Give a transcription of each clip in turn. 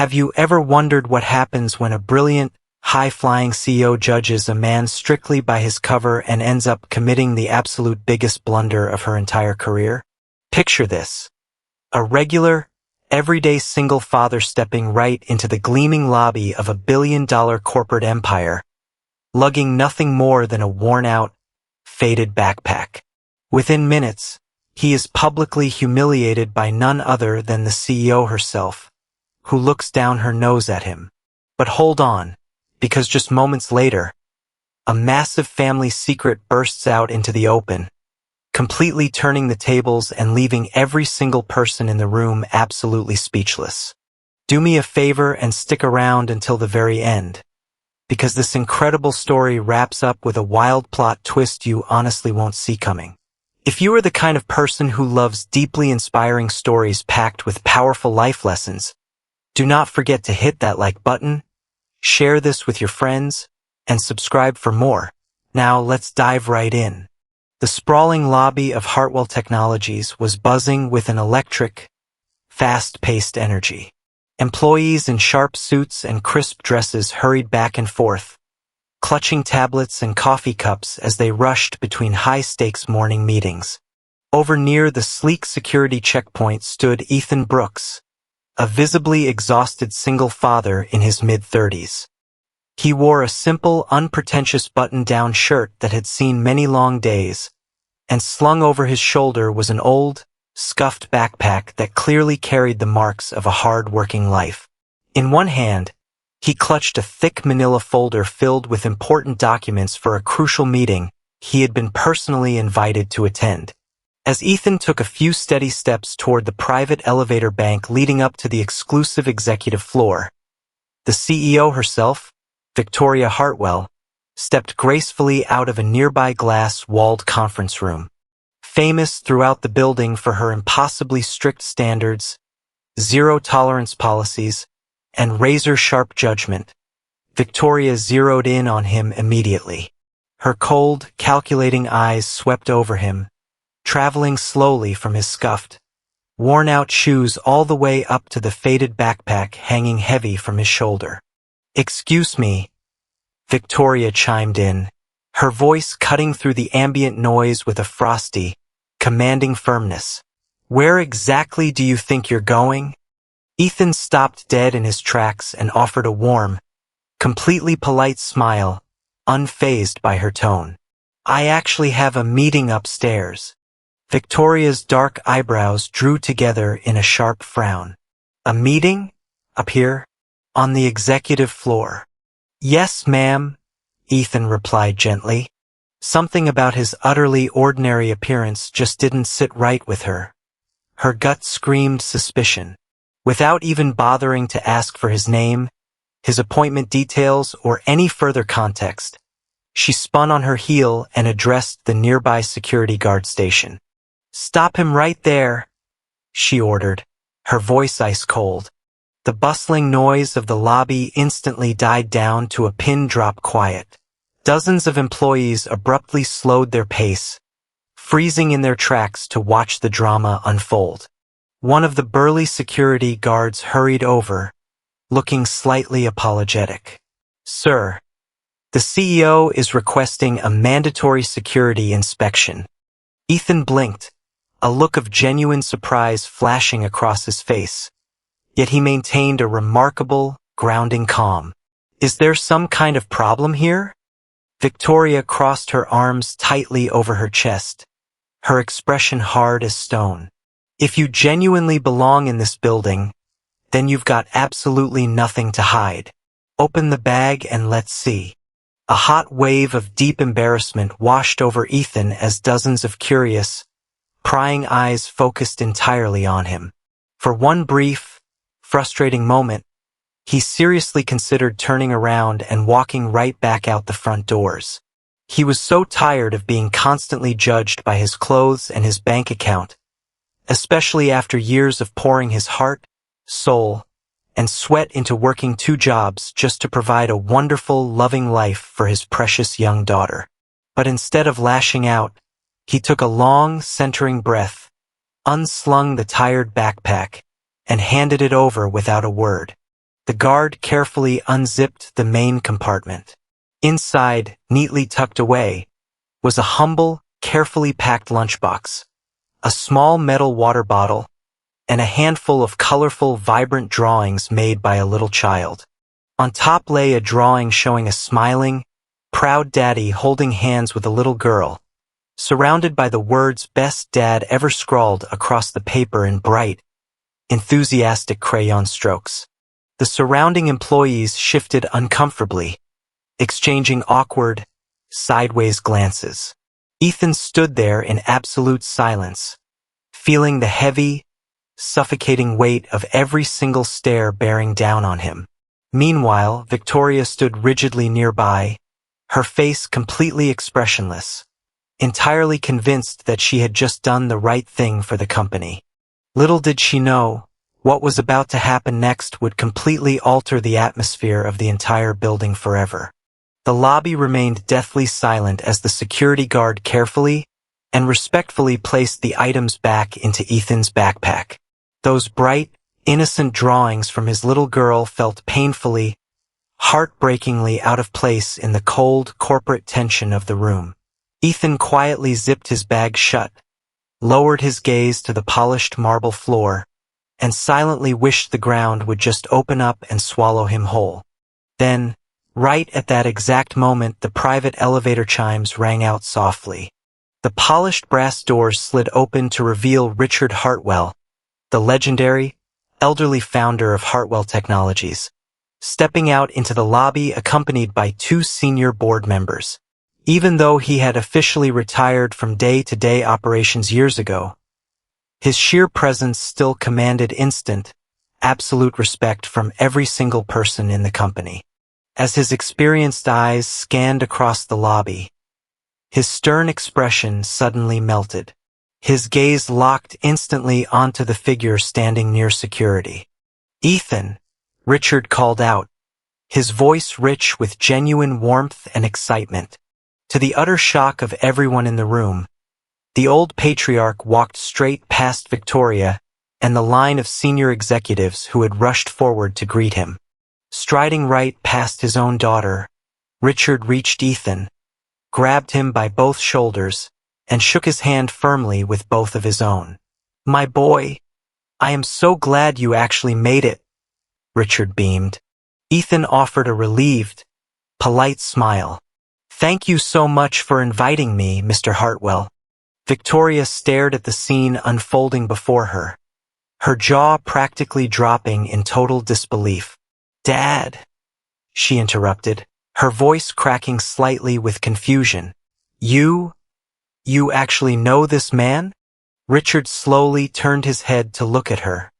Have you ever wondered what happens when a brilliant, high-flying CEO judges a man strictly by his cover and ends up committing the absolute biggest blunder of her entire career? Picture this. A regular, everyday single father stepping right into the gleaming lobby of a billion-dollar corporate empire, lugging nothing more than a worn-out, faded backpack. Within minutes, he is publicly humiliated by none other than the CEO herself, who looks down her nose at him. But hold on, because just moments later, a massive family secret bursts out into the open, completely turning the tables and leaving every single person in the room absolutely speechless. Do me a favor and stick around until the very end, because this incredible story wraps up with a wild plot twist you honestly won't see coming. If you are the kind of person who loves deeply inspiring stories packed with powerful life lessons, do not forget to hit that like button, share this with your friends, and subscribe for more. Now let's dive right in. The sprawling lobby of Hartwell Technologies was buzzing with an electric, fast-paced energy. Employees in sharp suits and crisp dresses hurried back and forth, clutching tablets and coffee cups as they rushed between high-stakes morning meetings. Over near the sleek security checkpoint stood Ethan Brooks, a visibly exhausted single father in his mid-30s. He wore a simple, unpretentious button-down shirt that had seen many long days, and slung over his shoulder was an old, scuffed backpack that clearly carried the marks of a hard-working life. In one hand, he clutched a thick manila folder filled with important documents for a crucial meeting he had been personally invited to attend. As Ethan took a few steady steps toward the private elevator bank leading up to the exclusive executive floor, the CEO herself, Victoria Hartwell, stepped gracefully out of a nearby glass-walled conference room. Famous throughout the building for her impossibly strict standards, zero-tolerance policies, and razor-sharp judgment, Victoria zeroed in on him immediately. Her cold, calculating eyes swept over him, traveling slowly from his scuffed, worn-out shoes all the way up to the faded backpack hanging heavy from his shoulder. "Excuse me," Victoria chimed in, her voice cutting through the ambient noise with a frosty, commanding firmness. "Where exactly do you think you're going?" Ethan stopped dead in his tracks and offered a warm, completely polite smile, unfazed by her tone. "I actually have a meeting upstairs." Victoria's dark eyebrows drew together in a sharp frown. "A meeting? Up here? On the executive floor?" "Yes, ma'am," Ethan replied gently. Something about his utterly ordinary appearance just didn't sit right with her. Her gut screamed suspicion. Without even bothering to ask for his name, his appointment details, or any further context, she spun on her heel and addressed the nearby security guard station. "Stop him right there," she ordered, her voice ice-cold. The bustling noise of the lobby instantly died down to a pin-drop quiet. Dozens of employees abruptly slowed their pace, freezing in their tracks to watch the drama unfold. One of the burly security guards hurried over, looking slightly apologetic. "Sir, the CEO is requesting a mandatory security inspection." Ethan blinked, a look of genuine surprise flashing across his face. Yet he maintained a remarkable, grounding calm. "Is there some kind of problem here?" Victoria crossed her arms tightly over her chest, her expression hard as stone. "If you genuinely belong in this building, then you've got absolutely nothing to hide. Open the bag and let's see." A hot wave of deep embarrassment washed over Ethan as dozens of curious, prying eyes focused entirely on him. For one brief, frustrating moment, he seriously considered turning around and walking right back out the front doors. He was so tired of being constantly judged by his clothes and his bank account, especially after years of pouring his heart, soul, and sweat into working 2 jobs just to provide a wonderful, loving life for his precious young daughter. But instead of lashing out, he took a long, centering breath, unslung the tired backpack, and handed it over without a word. The guard carefully unzipped the main compartment. Inside, neatly tucked away, was a humble, carefully packed lunchbox, a small metal water bottle, and a handful of colorful, vibrant drawings made by a little child. On top lay a drawing showing a smiling, proud daddy holding hands with a little girl, surrounded by the words "Best Dad" ever scrawled across the paper in bright, enthusiastic crayon strokes. The surrounding employees shifted uncomfortably, exchanging awkward, sideways glances. Ethan stood there in absolute silence, feeling the heavy, suffocating weight of every single stare bearing down on him. Meanwhile, Victoria stood rigidly nearby, her face completely expressionless, entirely convinced that she had just done the right thing for the company. Little did she know, what was about to happen next would completely alter the atmosphere of the entire building forever. The lobby remained deathly silent as the security guard carefully and respectfully placed the items back into Ethan's backpack. Those bright, innocent drawings from his little girl felt painfully, heartbreakingly out of place in the cold, corporate tension of the room. Ethan quietly zipped his bag shut, lowered his gaze to the polished marble floor, and silently wished the ground would just open up and swallow him whole. Then, right at that exact moment, the private elevator chimes rang out softly. The polished brass doors slid open to reveal Richard Hartwell, the legendary, elderly founder of Hartwell Technologies, stepping out into the lobby accompanied by two senior board members. Even though he had officially retired from day-to-day operations years ago, his sheer presence still commanded instant, absolute respect from every single person in the company. As his experienced eyes scanned across the lobby, his stern expression suddenly melted. His gaze locked instantly onto the figure standing near security. "Ethan," Richard called out, his voice rich with genuine warmth and excitement. To the utter shock of everyone in the room, the old patriarch walked straight past Victoria and the line of senior executives who had rushed forward to greet him. Striding right past his own daughter, Richard reached Ethan, grabbed him by both shoulders, and shook his hand firmly with both of his own. "My boy, I am so glad you actually made it," Richard beamed. Ethan offered a relieved, polite smile. "Thank you so much for inviting me, Mr. Hartwell." Victoria stared at the scene unfolding before her, her jaw practically dropping in total disbelief. "Dad," she interrupted, her voice cracking slightly with confusion. You actually know this man?" Richard slowly turned his head to look at her,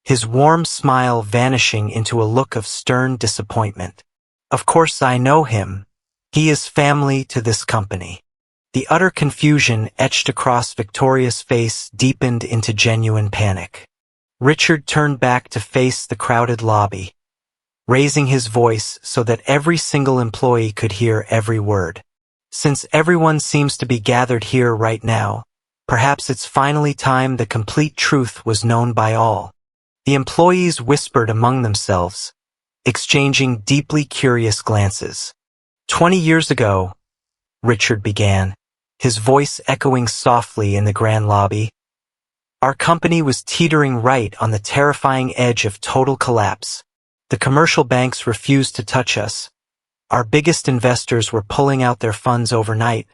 his warm smile vanishing into a look of stern disappointment. "Of course I know him. He is family to this company." The utter confusion etched across Victoria's face deepened into genuine panic. Richard turned back to face the crowded lobby, raising his voice so that every single employee could hear every word. "Since everyone seems to be gathered here right now, perhaps it's finally time the complete truth was known by all." The employees whispered among themselves, exchanging deeply curious glances. 20 years ago," Richard began, his voice echoing softly in the grand lobby, "our company was teetering right on the terrifying edge of total collapse. The commercial banks refused to touch us. Our biggest investors were pulling out their funds overnight,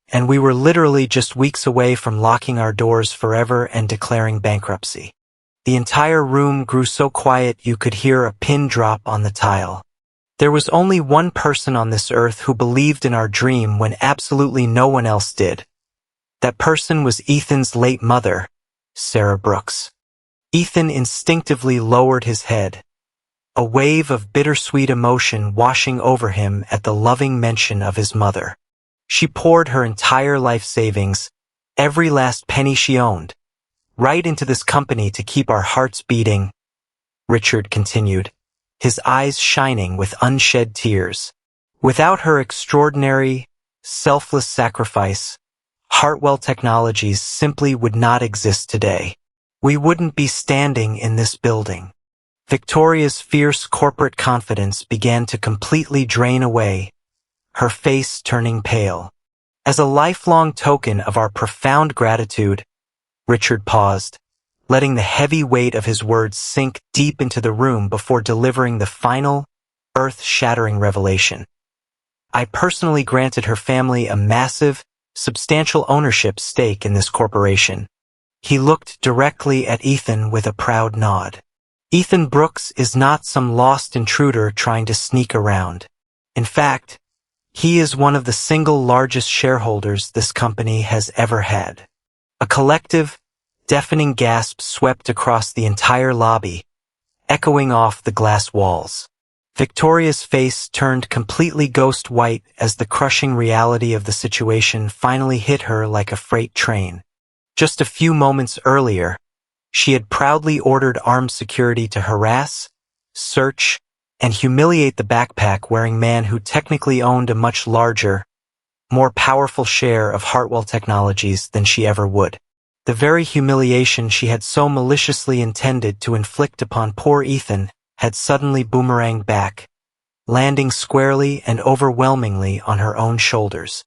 and we were literally just weeks away from locking our doors forever and declaring bankruptcy. The entire room grew so quiet you could hear a pin drop on the tile. There was only one person on this earth who believed in our dream when absolutely no one else did. That person was Ethan's late mother, Sarah Brooks." Ethan instinctively lowered his head, a wave of bittersweet emotion washing over him at the loving mention of his mother. She poured her entire life savings, every last penny she owned, right into this company to keep our hearts beating, Richard continued, his eyes shining with unshed tears. "Without her extraordinary, selfless sacrifice, Hartwell Technologies simply would not exist today. We wouldn't be standing in this building." Victoria's fierce corporate confidence began to completely drain away, her face turning pale. As a lifelong token of our profound gratitude, Richard paused, letting the heavy weight of his words sink deep into the room before delivering the final, earth-shattering revelation. I personally granted her family a massive, substantial ownership stake in this corporation. He looked directly at Ethan with a proud nod. Ethan Brooks is not some lost intruder trying to sneak around. In fact, he is one of the single largest shareholders this company has ever had. A collective, deafening gasp swept across the entire lobby, echoing off the glass walls. Victoria's face turned completely ghost white as the crushing reality of the situation finally hit her like a freight train. Just a few moments earlier, she had proudly ordered armed security to harass, search, and humiliate the backpack-wearing man who technically owned a much larger, more powerful share of Hartwell Technologies than she ever would. The very humiliation she had so maliciously intended to inflict upon poor Ethan had suddenly boomeranged back, landing squarely and overwhelmingly on her own shoulders.